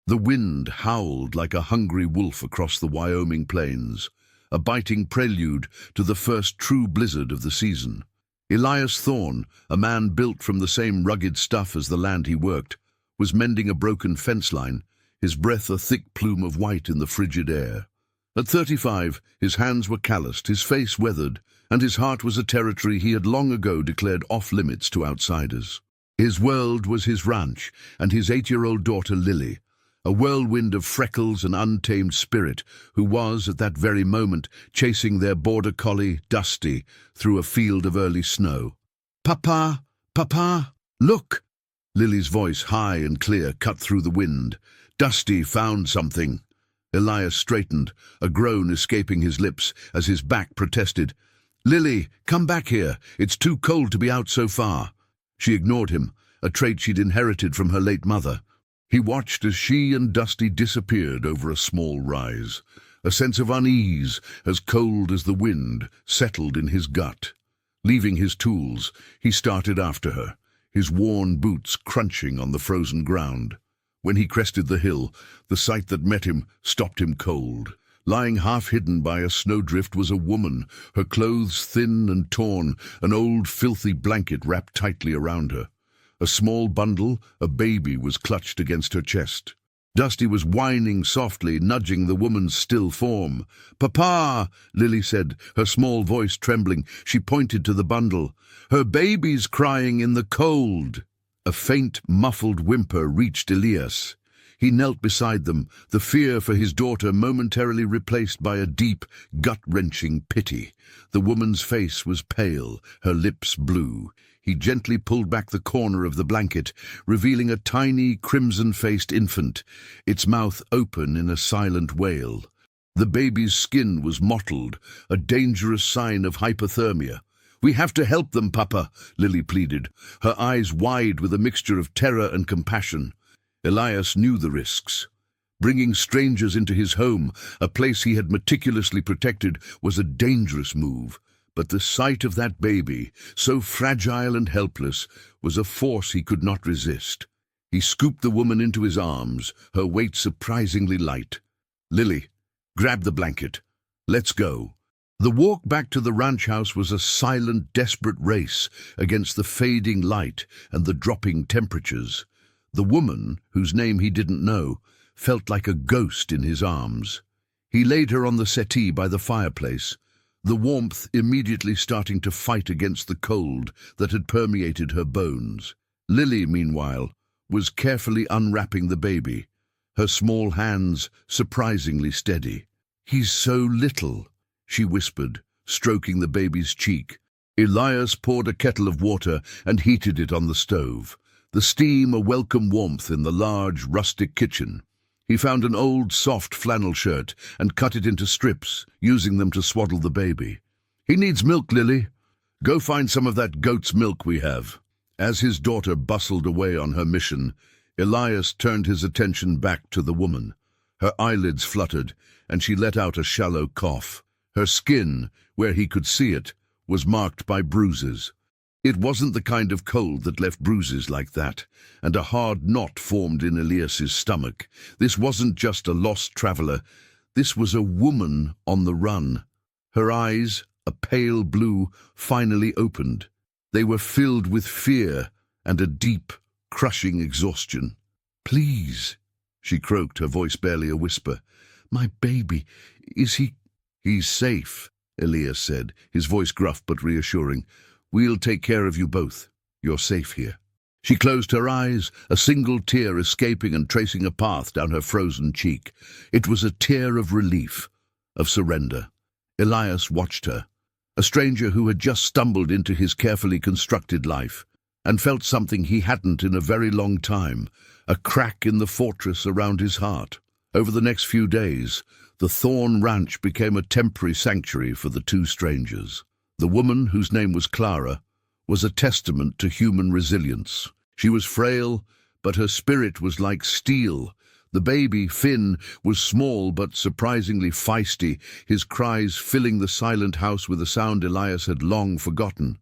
The wind howled like a hungry wolf across the Wyoming plains, a biting prelude to the first true blizzard of the season. Elias Thorne, a man built from the same rugged stuff as the land he worked, was mending a broken fence line, his breath a thick plume of white in the frigid air. At 35, his hands were calloused, his face weathered, and his heart was a territory he had long ago declared off-limits to outsiders. His world was his ranch and his 8-year-old daughter Lily, a whirlwind of freckles and untamed spirit who was, at that very moment, chasing their border collie, Dusty, through a field of early snow. "Papa, Papa, look!" Lily's voice, high and clear, cut through the wind. "Dusty found something." Elias straightened, a groan escaping his lips as his back protested. "Lily, come back here. It's too cold to be out so far." She ignored him, a trait she'd inherited from her late mother. He watched as she and Dusty disappeared over a small rise. A sense of unease, as cold as the wind, settled in his gut. Leaving his tools, he started after her, his worn boots crunching on the frozen ground. When he crested the hill, the sight that met him stopped him cold. Lying half-hidden by a snowdrift was a woman, her clothes thin and torn, an old filthy blanket wrapped tightly around her. A small bundle, a baby, was clutched against her chest. Dusty was whining softly, nudging the woman's still form. "Papa," Lily said, her small voice trembling. She pointed to the bundle. "Her baby's crying in the cold." A faint, muffled whimper reached Elias. He knelt beside them, the fear for his daughter momentarily replaced by a deep, gut-wrenching pity. The woman's face was pale, her lips blue. He gently pulled back the corner of the blanket, revealing a tiny, crimson-faced infant, its mouth open in a silent wail. The baby's skin was mottled, a dangerous sign of hypothermia. "We have to help them, Papa," Lily pleaded, her eyes wide with a mixture of terror and compassion. Elias knew the risks. Bringing strangers into his home, a place he had meticulously protected, was a dangerous move. But the sight of that baby, so fragile and helpless, was a force he could not resist. He scooped the woman into his arms, her weight surprisingly light. "Lily, grab the blanket. Let's go." The walk back to the ranch house was a silent, desperate race against the fading light and the dropping temperatures. The woman, whose name he didn't know, felt like a ghost in his arms. He laid her on the settee by the fireplace, the warmth immediately starting to fight against the cold that had permeated her bones. Lily, meanwhile, was carefully unwrapping the baby, her small hands surprisingly steady. "He's so little," she whispered, stroking the baby's cheek. Elias poured a kettle of water and heated it on the stove, the steam a welcome warmth in the large, rustic kitchen. He found an old, soft flannel shirt and cut it into strips, using them to swaddle the baby. "He needs milk, Lily. Go find some of that goat's milk we have." As his daughter bustled away on her mission, Elias turned his attention back to the woman. Her eyelids fluttered, and she let out a shallow cough. Her skin, where he could see it, was marked by bruises. It wasn't the kind of cold that left bruises like that, and a hard knot formed in Elias's stomach. This wasn't just a lost traveler. This was a woman on the run. Her eyes, a pale blue, finally opened. They were filled with fear and a deep, crushing exhaustion. "Please," she croaked, her voice barely a whisper. "My baby, is he—" "He's safe," Elias said, his voice gruff but reassuring. "We'll take care of you both. You're safe here." She closed her eyes, a single tear escaping and tracing a path down her frozen cheek. It was a tear of relief, of surrender. Elias watched her, a stranger who had just stumbled into his carefully constructed life, and felt something he hadn't in a very long time, a crack in the fortress around his heart. Over the next few days, the Thorne Ranch became a temporary sanctuary for the two strangers. The woman, whose name was Clara, was a testament to human resilience. She was frail, but her spirit was like steel. The baby, Finn, was small but surprisingly feisty, his cries filling the silent house with a sound Elias had long forgotten.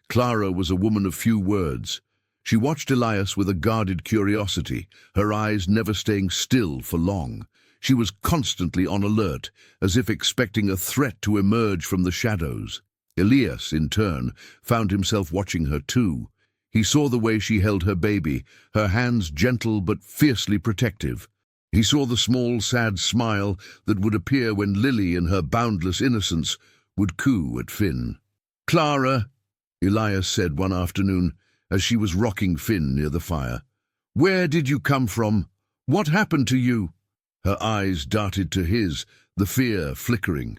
Clara was a woman of few words. She watched Elias with a guarded curiosity, her eyes never staying still for long. She was constantly on alert, as if expecting a threat to emerge from the shadows. Elias, in turn, found himself watching her too. He saw the way she held her baby, her hands gentle but fiercely protective. He saw the small, sad smile that would appear when Lily, in her boundless innocence, would coo at Finn. "Clara," Elias said one afternoon, as she was rocking Finn near the fire, "where did you come from? What happened to you?" Her eyes darted to his, the fear flickering.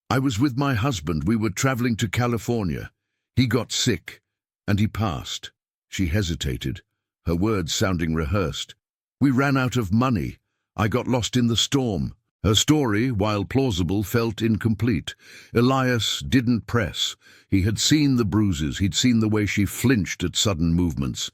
I was with my husband. We were traveling to California. He got sick, and he passed." She hesitated, her words sounding rehearsed. "We ran out of money. I got lost in the storm." Her story, while plausible, felt incomplete. Elias didn't press. He had seen the bruises, he'd seen the way she flinched at sudden movements.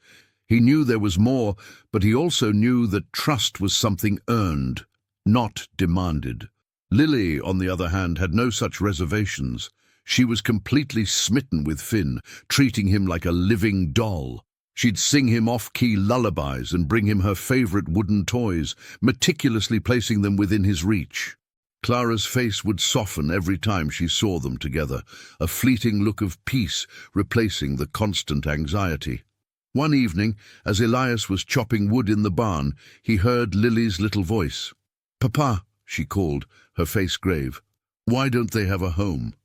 He knew there was more, but he also knew that trust was something earned, not demanded. Lily, on the other hand, had no such reservations. She was completely smitten with Finn, treating him like a living doll. She'd sing him off-key lullabies and bring him her favorite wooden toys, meticulously placing them within his reach. Clara's face would soften every time she saw them together, a fleeting look of peace replacing the constant anxiety. One evening, as Elias was chopping wood in the barn, he heard Lily's little voice. "Papa," she called, her face grave. "Why don't they have a home?"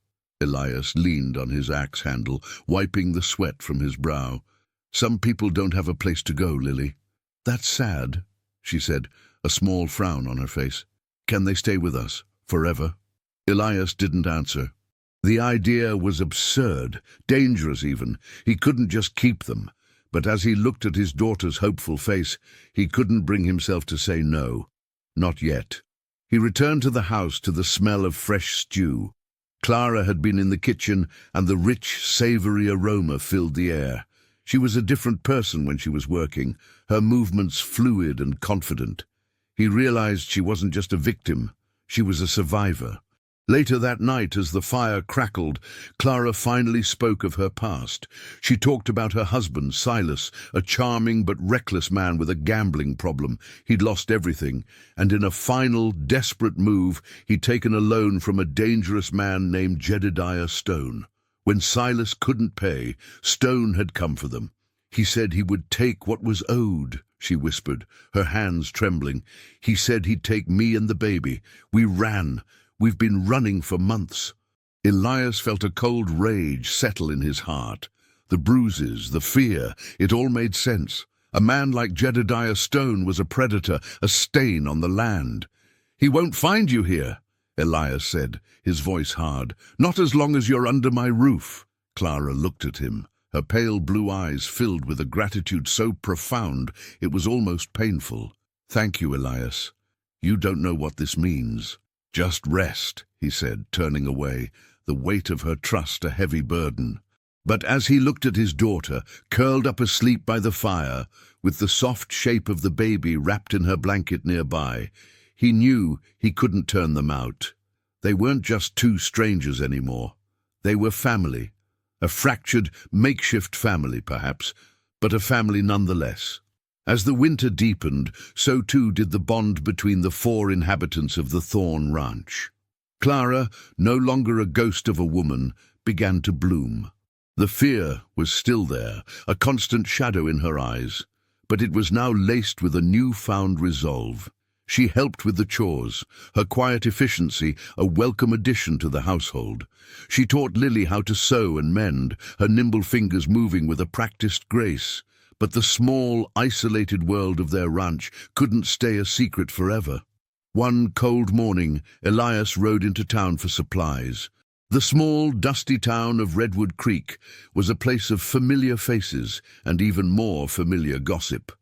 Elias leaned on his axe handle, wiping the sweat from his brow. "Some people don't have a place to go, Lily." "That's sad," she said, a small frown on her face. "Can they stay with us, forever?" Elias didn't answer. The idea was absurd, dangerous even. He couldn't just keep them. But as he looked at his daughter's hopeful face, he couldn't bring himself to say no. Not yet. He returned to the house to the smell of fresh stew. Clara had been in the kitchen, and the rich, savory aroma filled the air. She was a different person when she was working, her movements fluid and confident. He realized she wasn't just a victim, she was a survivor. Later that night, as the fire crackled, Clara finally spoke of her past. She talked about her husband, Silas, a charming but reckless man with a gambling problem. He'd lost everything, and in a final, desperate move, he'd taken a loan from a dangerous man named Jedediah Stone. When Silas couldn't pay, Stone had come for them. "He said he would take what was owed," she whispered, her hands trembling. "He said he'd take me and the baby. We ran. We've been running for months." Elias felt a cold rage settle in his heart. The bruises, the fear, it all made sense. A man like Jedediah Stone was a predator, a stain on the land. "He won't find you here," Elias said, his voice hard. "Not as long as you're under my roof." Clara looked at him, her pale blue eyes filled with a gratitude so profound it was almost painful. "Thank you, Elias. You don't know what this means." "Just rest," he said, turning away, the weight of her trust a heavy burden. But as he looked at his daughter, curled up asleep by the fire, with the soft shape of the baby wrapped in her blanket nearby, he knew he couldn't turn them out. They weren't just two strangers anymore. They were family. A fractured, makeshift family, perhaps, but a family nonetheless. As the winter deepened, so too did the bond between the 4 inhabitants of the Thorn Ranch. Clara, no longer a ghost of a woman, began to bloom. The fear was still there, a constant shadow in her eyes, but it was now laced with a newfound resolve. She helped with the chores, her quiet efficiency a welcome addition to the household. She taught Lily how to sew and mend, her nimble fingers moving with a practiced grace. But the small, isolated world of their ranch couldn't stay a secret forever. One cold morning, Elias rode into town for supplies. The small, dusty town of Redwood Creek was a place of familiar faces and even more familiar gossip.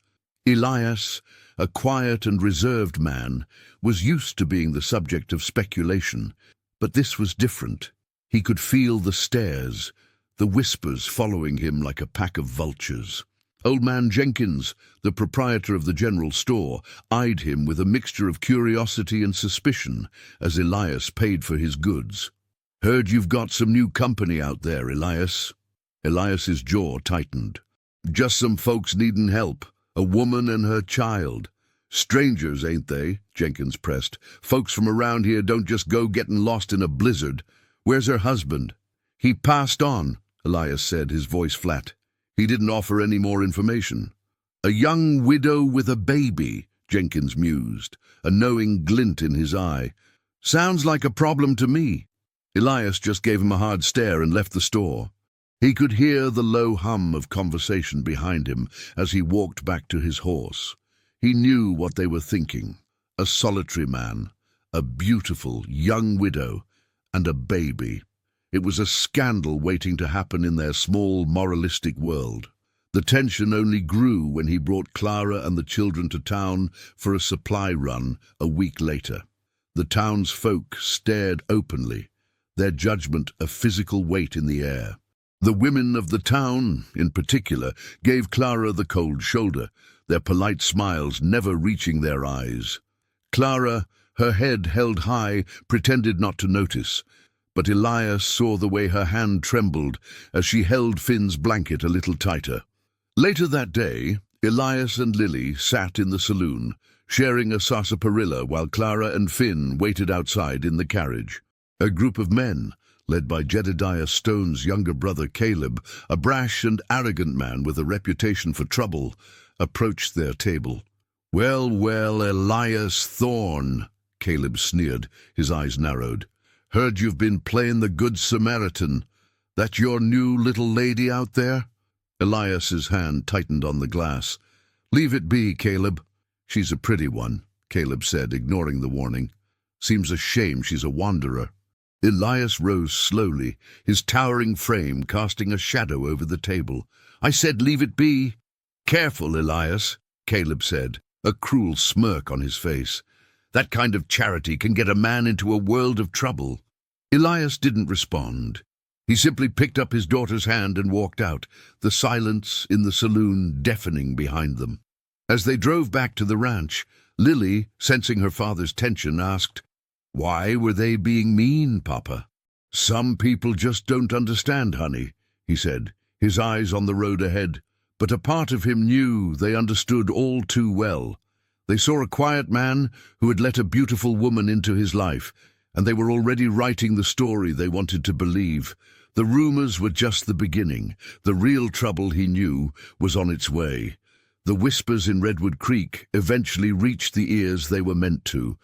Elias, a quiet and reserved man, was used to being the subject of speculation, but this was different. He could feel the stares, the whispers following him like a pack of vultures. Old man Jenkins, the proprietor of the general store, eyed him with a mixture of curiosity and suspicion as Elias paid for his goods. "Heard you've got some new company out there, Elias." Elias's jaw tightened. Just some folks needin' help. A woman and her child. Strangers, ain't they? Jenkins pressed. Folks from around here don't just go getting lost in a blizzard. Where's her husband? He passed on, Elias said, his voice flat. He didn't offer any more information. A young widow with a baby, Jenkins mused, a knowing glint in his eye. Sounds like a problem to me. Elias just gave him a hard stare and left the store. He could hear the low hum of conversation behind him as he walked back to his horse. He knew what they were thinking. A solitary man, a beautiful young widow, and a baby. It was a scandal waiting to happen in their small, moralistic world. The tension only grew when he brought Clara and the children to town for a supply run a week later. The townsfolk stared openly, their judgment a physical weight in the air. The women of the town, in particular, gave Clara the cold shoulder, their polite smiles never reaching their eyes. Clara, her head held high, pretended not to notice, but Elias saw the way her hand trembled as she held Finn's blanket a little tighter. Later that day, Elias and Lily sat in the saloon, sharing a sarsaparilla while Clara and Finn waited outside in the carriage. A group of men, led by Jedediah Stone's younger brother Caleb, a brash and arrogant man with a reputation for trouble, approached their table. "Well, well, Elias Thorne," Caleb sneered, his eyes narrowed. "Heard you've been playing the Good Samaritan. That your new little lady out there?" Elias's hand tightened on the glass. "Leave it be, Caleb. She's a pretty one," Caleb said, ignoring the warning. "Seems a shame she's a wanderer." Elias rose slowly, his towering frame casting a shadow over the table. "I said leave it be." "Careful, Elias," Caleb said, a cruel smirk on his face. "That kind of charity can get a man into a world of trouble." Elias didn't respond. He simply picked up his daughter's hand and walked out, the silence in the saloon deafening behind them. As they drove back to the ranch, Lily, sensing her father's tension, asked, "Why were they being mean, Papa?" "Some people just don't understand, honey," he said, his eyes on the road ahead. But a part of him knew they understood all too well. They saw a quiet man who had let a beautiful woman into his life, and they were already writing the story they wanted to believe. The rumors were just the beginning. The real trouble, he knew, was on its way. The whispers in Redwood Creek eventually reached the ears they were meant to.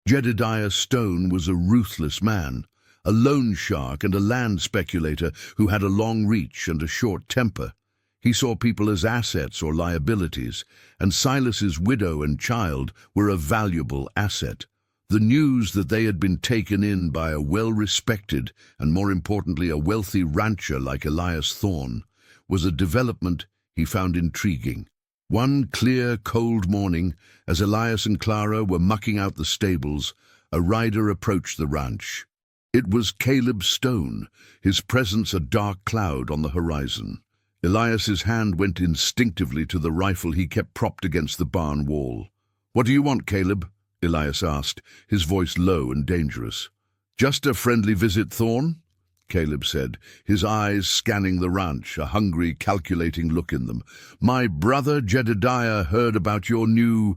Jedediah Stone was a ruthless man, a loan shark and a land speculator who had a long reach and a short temper. He saw people as assets or liabilities, and Silas's widow and child were a valuable asset. The news that they had been taken in by a well-respected and, more importantly, a wealthy rancher like Elias Thorne was a development he found intriguing. One clear, cold morning, as Elias and Clara were mucking out the stables, a rider approached the ranch. It was Caleb Stone, his presence a dark cloud on the horizon. Elias's hand went instinctively to the rifle he kept propped against the barn wall. "What do you want, Caleb?" Elias asked, his voice low and dangerous. "Just a friendly visit, Thorne," Caleb said, his eyes scanning the ranch, a hungry, calculating look in them. "My brother Jedediah heard about your new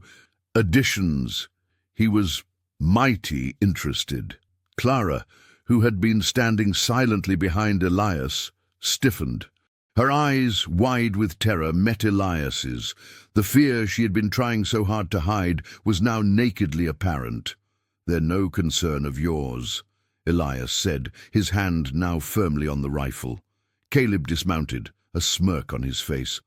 additions." He was mighty interested. Clara, who had been standing silently behind Elias, stiffened. Her eyes, wide with terror, met Elias's. The fear she had been trying so hard to hide was now nakedly apparent. "They're no concern of yours," Elias said, his hand now firmly on the rifle. Caleb dismounted, a smirk on his face.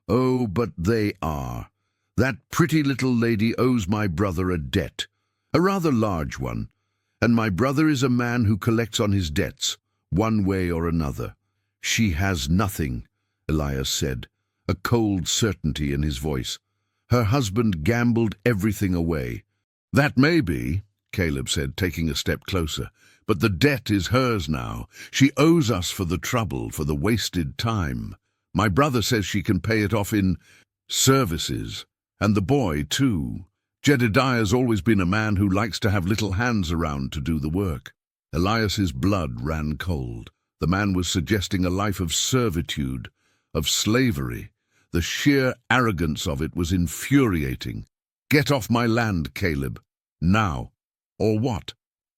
"Oh, but they are. That pretty little lady owes my brother a debt, a rather large one, and my brother is a man who collects on his debts, one way or another." "She has nothing," Elias said, a cold certainty in his voice. "Her husband gambled everything away." "That may be," Caleb said, taking a step closer, "but the debt is hers now. She owes us for the trouble, for the wasted time. My brother says she can pay it off in services, and the boy, too. Jedediah's always been a man who likes to have little hands around to do the work." Elias's blood ran cold. The man was suggesting a life of servitude, of slavery. The sheer arrogance of it was infuriating. "Get off my land, Caleb. Now." "Or what?"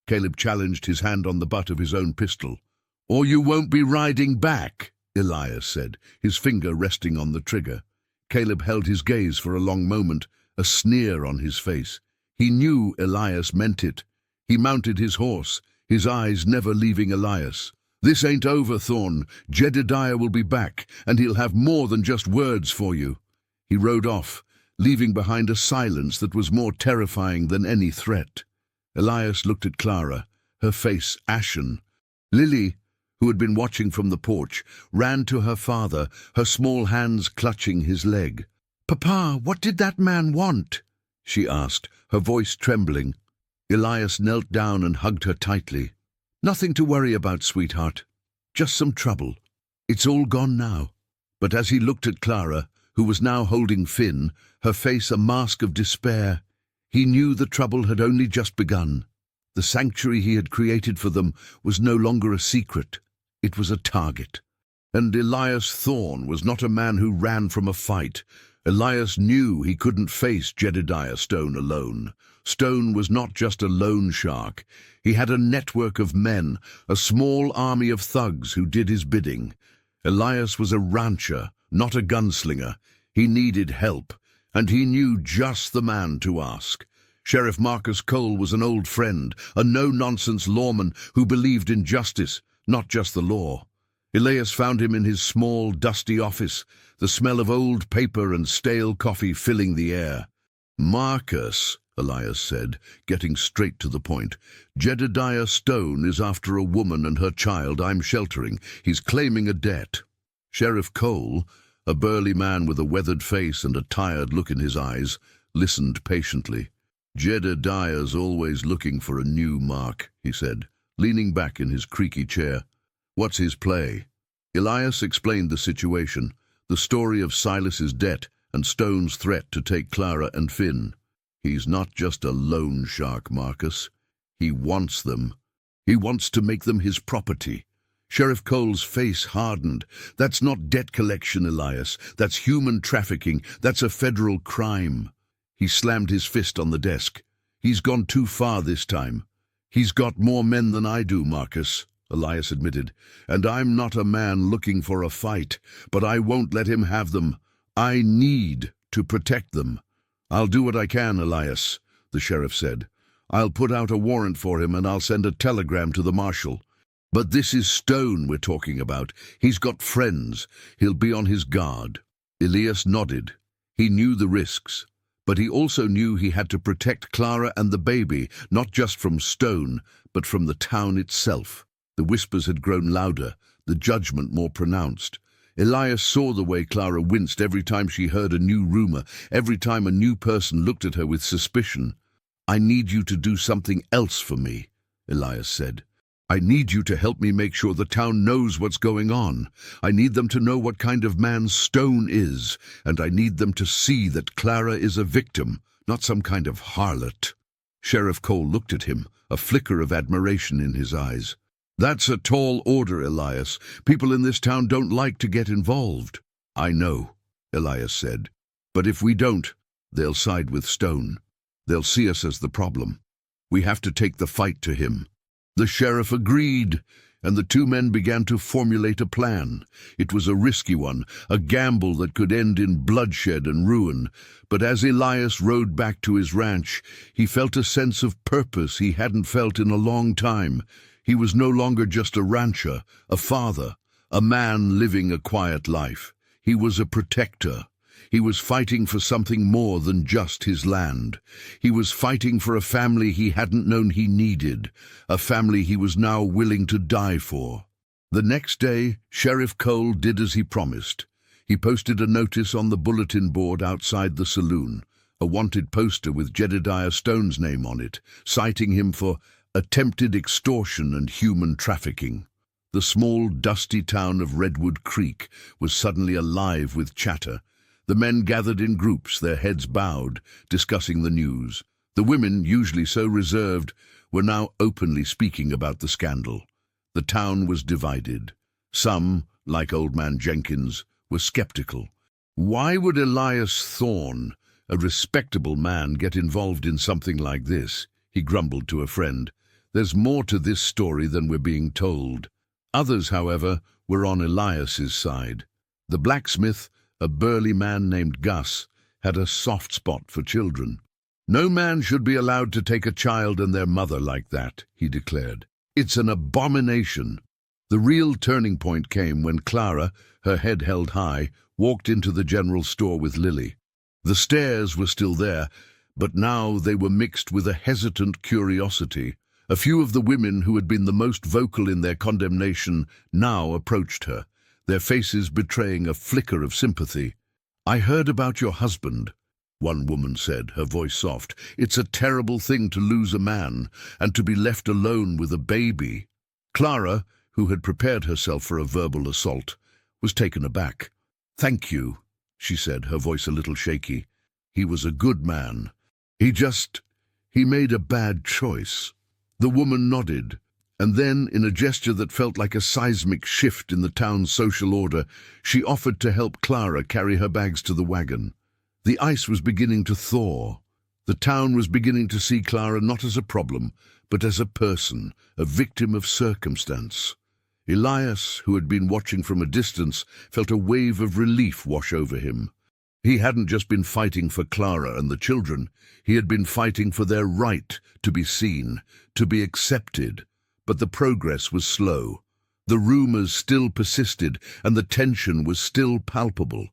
Caleb challenged, his hand on the butt of his own pistol. "Or you won't be riding back," Elias said, his finger resting on the trigger. Caleb held his gaze for a long moment, a sneer on his face. He knew Elias meant it. He mounted his horse, his eyes never leaving Elias. "This ain't over, Thorn. Jedediah will be back, and he'll have more than just words for you." He rode off, leaving behind a silence that was more terrifying than any threat. Elias looked at Clara, her face ashen. Lily, who had been watching from the porch, ran to her father, her small hands clutching his leg. "Papa, what did that man want?" she asked, her voice trembling. Elias knelt down and hugged her tightly. "Nothing to worry about, sweetheart. Just some trouble. It's all gone now." But as he looked at Clara, who was now holding Finn, her face a mask of despair, he knew the trouble had only just begun. The sanctuary he had created for them was no longer a secret. It was a target. And Elias Thorn was not a man who ran from a fight. Elias knew he couldn't face Jedediah Stone alone. Stone was not just a loan shark. He had a network of men, a small army of thugs who did his bidding. Elias was a rancher, not a gunslinger. He needed help, and he knew just the man to ask. Sheriff Marcus Cole was an old friend, a no-nonsense lawman who believed in justice, not just the law. Elias found him in his small, dusty office, the smell of old paper and stale coffee filling the air. "Marcus," Elias said, getting straight to the point, "Jedediah Stone is after a woman and her child I'm sheltering. He's claiming a debt." Sheriff Cole, a burly man with a weathered face and a tired look in his eyes, listened patiently. "Jedediah's always looking for a new mark," he said, leaning back in his creaky chair. "What's his play?" Elias explained the situation, the story of Silas's debt and Stone's threat to take Clara and Finn. "He's not just a loan shark, Marcus. He wants them. He wants to make them his property." Sheriff Cole's face hardened. "That's not debt collection, Elias. That's human trafficking. That's a federal crime." He slammed his fist on the desk. "He's gone too far this time." "He's got more men than I do, Marcus," Elias admitted, "and I'm not a man looking for a fight, but I won't let him have them. I need to protect them." "I'll do what I can, Elias," the sheriff said. "I'll put out a warrant for him and I'll send a telegram to the marshal. But this is Stone we're talking about. He's got friends. He'll be on his guard." Elias nodded. He knew the risks, but he also knew he had to protect Clara and the baby, not just from Stone, but from the town itself. The whispers had grown louder, the judgment more pronounced. Elias saw the way Clara winced every time she heard a new rumor, every time a new person looked at her with suspicion. "I need you to do something else for me," Elias said. "I need you to help me make sure the town knows what's going on. I need them to know what kind of man Stone is, and I need them to see that Clara is a victim, not some kind of harlot." Sheriff Cole looked at him, a flicker of admiration in his eyes. "That's a tall order, Elias. People in this town don't like to get involved." "I know," Elias said. "But if we don't, they'll side with Stone. They'll see us as the problem. We have to take the fight to him." The sheriff agreed, and the two men began to formulate a plan. It was a risky one, a gamble that could end in bloodshed and ruin. But as Elias rode back to his ranch, he felt a sense of purpose he hadn't felt in a long time. He was no longer just a rancher, a father, a man living a quiet life. He was a protector. He was fighting for something more than just his land. He was fighting for a family he hadn't known he needed, a family he was now willing to die for. The next day, Sheriff Cole did as he promised. He posted a notice on the bulletin board outside the saloon, a wanted poster with Jedediah Stone's name on it, citing him for attempted extortion and human trafficking. The small, dusty town of Redwood Creek was suddenly alive with chatter. The men gathered in groups, their heads bowed, discussing the news. The women, usually so reserved, were now openly speaking about the scandal. The town was divided. Some, like Old Man Jenkins, were skeptical. Why would Elias Thorne, a respectable man, get involved in something like this? He grumbled to a friend. There's more to this story than we're being told. Others, however, were on Elias's side. The blacksmith, a burly man named Gus, had a soft spot for children. No man should be allowed to take a child and their mother like that, he declared. It's an abomination. The real turning point came when Clara, her head held high, walked into the general store with Lily. The stares were still there, but now they were mixed with a hesitant curiosity. A few of the women who had been the most vocal in their condemnation now approached her, their faces betraying a flicker of sympathy. "I heard about your husband," one woman said, her voice soft. "It's a terrible thing to lose a man, and to be left alone with a baby." Clara, who had prepared herself for a verbal assault, was taken aback. "Thank you," she said, her voice a little shaky. "He was a good man. He made a bad choice." The woman nodded, and then, in a gesture that felt like a seismic shift in the town's social order, she offered to help Clara carry her bags to the wagon. The ice was beginning to thaw. The town was beginning to see Clara not as a problem, but as a person, a victim of circumstance. Elias, who had been watching from a distance, felt a wave of relief wash over him. He hadn't just been fighting for Clara and the children. He had been fighting for their right to be seen, to be accepted. But the progress was slow. The rumors still persisted, and the tension was still palpable.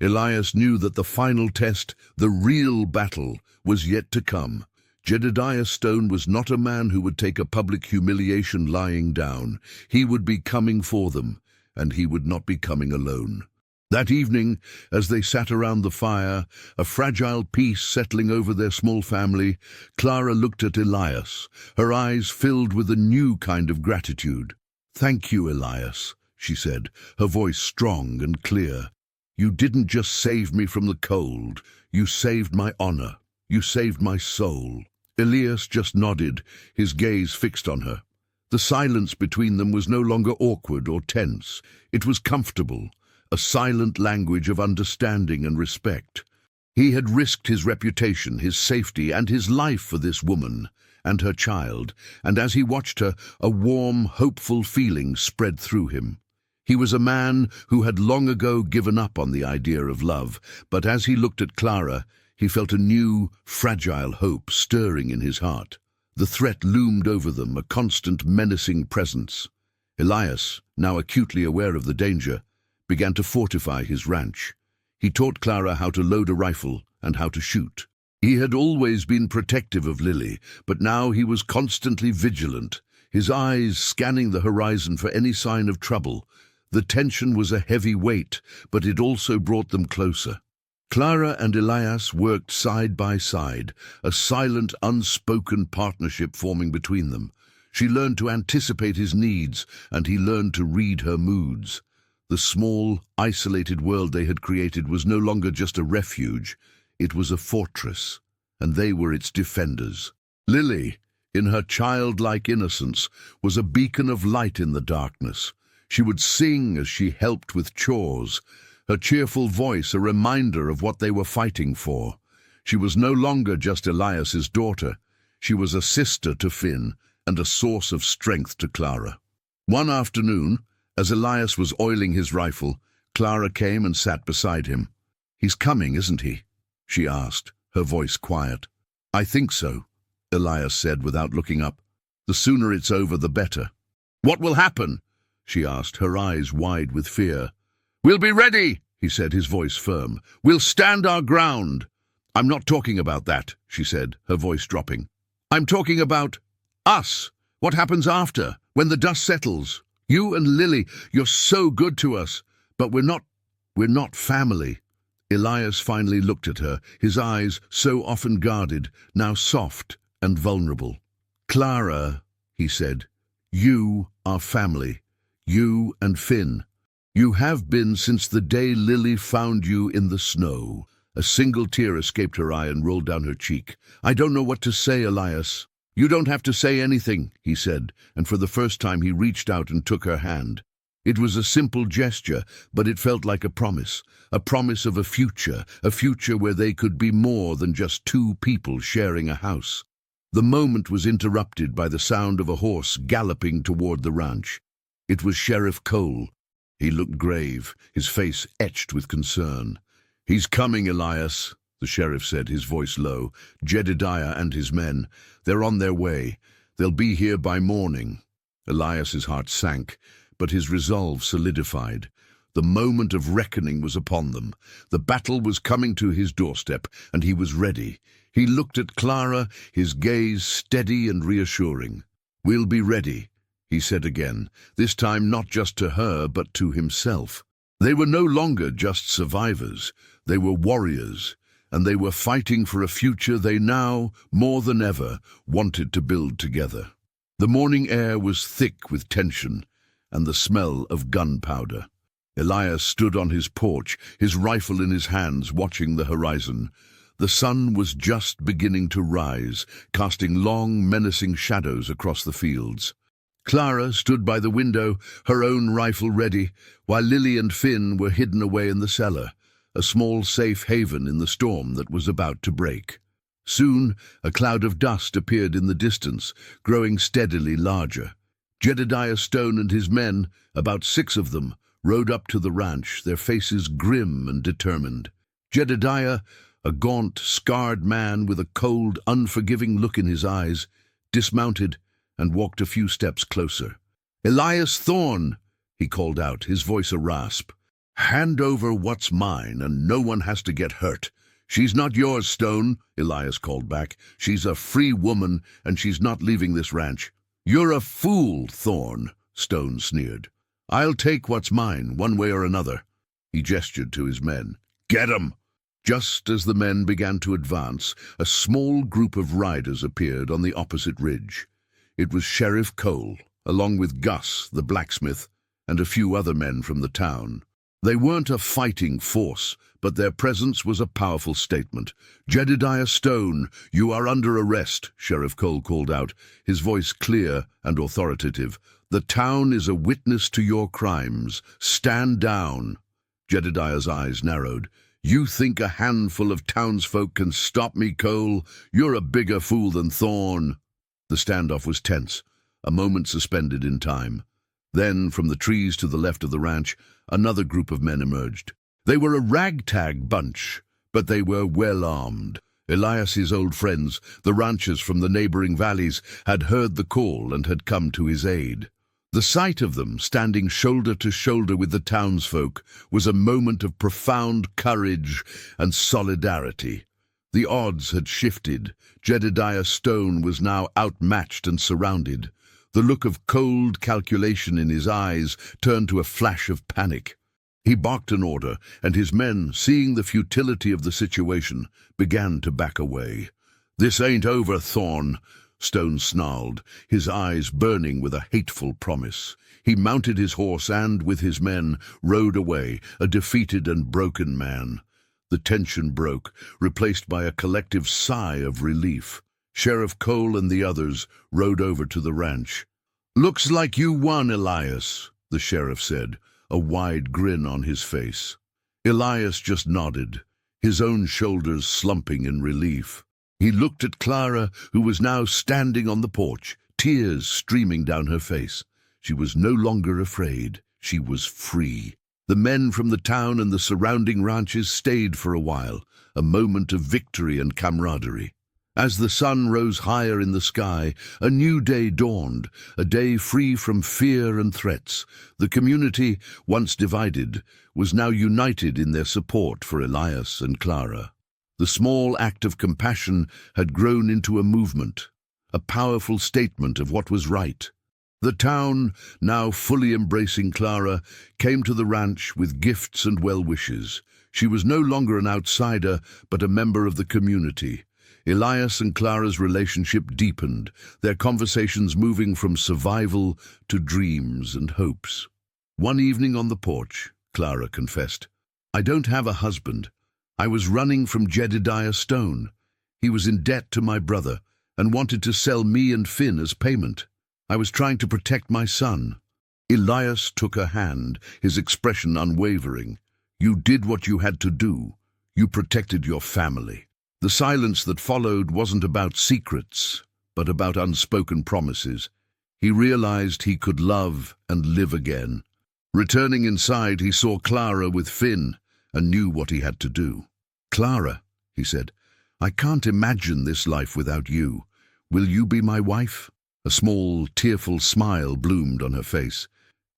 Elias knew that the final test, the real battle, was yet to come. Jedediah Stone was not a man who would take a public humiliation lying down. He would be coming for them, and he would not be coming alone. That evening, as they sat around the fire, a fragile peace settling over their small family, Clara looked at Elias, her eyes filled with a new kind of gratitude. "Thank you, Elias," she said, her voice strong and clear. "You didn't just save me from the cold. You saved my honor. You saved my soul." Elias just nodded, his gaze fixed on her. The silence between them was no longer awkward or tense. It was comfortable, a silent language of understanding and respect. He had risked his reputation, his safety, and his life for this woman and her child, and as he watched her, a warm, hopeful feeling spread through him. He was a man who had long ago given up on the idea of love, but as he looked at Clara, he felt a new, fragile hope stirring in his heart. The threat loomed over them, a constant, menacing presence. Elias, now acutely aware of the danger, began to fortify his ranch. He taught Clara how to load a rifle and how to shoot. He had always been protective of Lily, but now he was constantly vigilant, his eyes scanning the horizon for any sign of trouble. The tension was a heavy weight, but it also brought them closer. Clara and Elias worked side by side, a silent, unspoken partnership forming between them. She learned to anticipate his needs, and he learned to read her moods. The small, isolated world they had created was no longer just a refuge. It was a fortress, and they were its defenders. Lily, in her childlike innocence, was a beacon of light in the darkness. She would sing as she helped with chores, her cheerful voice a reminder of what they were fighting for. She was no longer just Elias's daughter. She was a sister to Finn and a source of strength to Clara. One afternoon, as Elias was oiling his rifle, Clara came and sat beside him. "He's coming, isn't he?" she asked, her voice quiet. "I think so," Elias said without looking up. "The sooner it's over, the better." "What will happen?" she asked, her eyes wide with fear. "We'll be ready," he said, his voice firm. "We'll stand our ground." "I'm not talking about that," she said, her voice dropping. "I'm talking about us. What happens after, when the dust settles? You and Lily, you're so good to us, but we're not family." Elias finally looked at her, his eyes, so often guarded, now soft and vulnerable. "Clara," he said, "you are family. You and Finn. You have been since the day Lily found you in the snow." A single tear escaped her eye and rolled down her cheek. "I don't know what to say, Elias." "You don't have to say anything," he said, and for the first time he reached out and took her hand. It was a simple gesture, but it felt like a promise of a future where they could be more than just two people sharing a house. The moment was interrupted by the sound of a horse galloping toward the ranch. It was Sheriff Cole. He looked grave, his face etched with concern. "He's coming, Elias," the sheriff said, his voice low. "Jedediah and his men. They're on their way. They'll be here by morning." Elias's heart sank, but his resolve solidified. The moment of reckoning was upon them. The battle was coming to his doorstep, and he was ready. He looked at Clara, his gaze steady and reassuring. "We'll be ready," he said again, this time not just to her, but to himself. They were no longer just survivors. They were warriors, and they were fighting for a future they now, more than ever, wanted to build together. The morning air was thick with tension and the smell of gunpowder. Elias stood on his porch, his rifle in his hands, watching the horizon. The sun was just beginning to rise, casting long, menacing shadows across the fields. Clara stood by the window, her own rifle ready, while Lily and Finn were hidden away in the cellar, a small safe haven in the storm that was about to break. Soon, a cloud of dust appeared in the distance, growing steadily larger. Jedediah Stone and his men, about 6 of them, rode up to the ranch, their faces grim and determined. Jedediah, a gaunt, scarred man with a cold, unforgiving look in his eyes, dismounted and walked a few steps closer. "Elias Thorne," he called out, his voice a rasp. "Hand over what's mine, and no one has to get hurt." "She's not yours, Stone," Elias called back. "She's a free woman, and she's not leaving this ranch." "You're a fool, Thorne," Stone sneered. "I'll take what's mine, one way or another." He gestured to his men. "Get 'em!" Just as the men began to advance, a small group of riders appeared on the opposite ridge. It was Sheriff Cole, along with Gus, the blacksmith, and a few other men from the town. They weren't a fighting force, but their presence was a powerful statement. "Jedediah Stone, you are under arrest," Sheriff Cole called out, his voice clear and authoritative. "The town is a witness to your crimes. Stand down." Jedediah's eyes narrowed. "You think a handful of townsfolk can stop me, Cole? You're a bigger fool than Thorne." The standoff was tense, a moment suspended in time. Then, from the trees to the left of the ranch, another group of men emerged. They were a ragtag bunch, but they were well armed. Elias's old friends, the ranchers from the neighboring valleys, had heard the call and had come to his aid. The sight of them standing shoulder to shoulder with the townsfolk was a moment of profound courage and solidarity. The odds had shifted. Jedediah Stone was now outmatched and surrounded. The look of cold calculation in his eyes turned to a flash of panic. He barked an order, and his men, seeing the futility of the situation, began to back away. "This ain't over, Thorne," Stone snarled, his eyes burning with a hateful promise. He mounted his horse and, with his men, rode away, a defeated and broken man. The tension broke, replaced by a collective sigh of relief. Sheriff Cole and the others rode over to the ranch. "Looks like you won, Elias," the sheriff said, a wide grin on his face. Elias just nodded, his own shoulders slumping in relief. He looked at Clara, who was now standing on the porch, tears streaming down her face. She was no longer afraid. She was free. The men from the town and the surrounding ranches stayed for a while, a moment of victory and camaraderie. As the sun rose higher in the sky, a new day dawned, a day free from fear and threats. The community, once divided, was now united in their support for Elias and Clara. The small act of compassion had grown into a movement, a powerful statement of what was right. The town, now fully embracing Clara, came to the ranch with gifts and well-wishes. She was no longer an outsider, but a member of the community. Elias and Clara's relationship deepened, their conversations moving from survival to dreams and hopes. One evening on the porch, Clara confessed, "I don't have a husband. I was running from Jedediah Stone. He was in debt to my brother and wanted to sell me and Finn as payment. I was trying to protect my son." Elias took her hand, his expression unwavering. "You did what you had to do. You protected your family." The silence that followed wasn't about secrets, but about unspoken promises. He realized he could love and live again. Returning inside, he saw Clara with Finn and knew what he had to do. "Clara," he said, "I can't imagine this life without you. Will you be my wife?" A small, tearful smile bloomed on her face.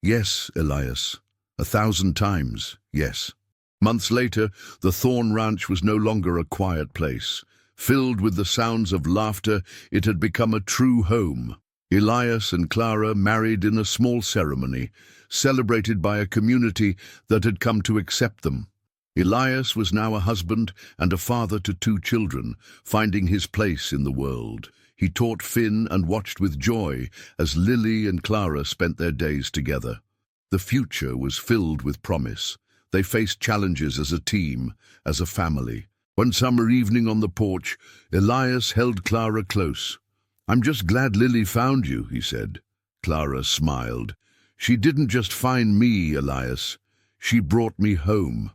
"Yes, Elias. 1,000 times, yes." Months later, the Thorn Ranch was no longer a quiet place. Filled with the sounds of laughter, it had become a true home. Elias and Clara married in a small ceremony, celebrated by a community that had come to accept them. Elias was now a husband and a father to 2 children, finding his place in the world. He taught Finn and watched with joy as Lily and Clara spent their days together. The future was filled with promise. They faced challenges as a team, as a family. One summer evening on the porch, Elias held Clara close. "I'm just glad Lily found you," he said. Clara smiled. "She didn't just find me, Elias. She brought me home."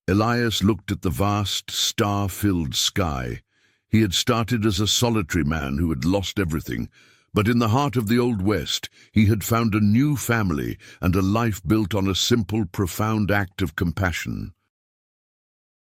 Elias looked at the vast, star-filled sky. He had started as a solitary man who had lost everything, but in the heart of the Old West, he had found a new family and a life built on a simple, profound act of compassion.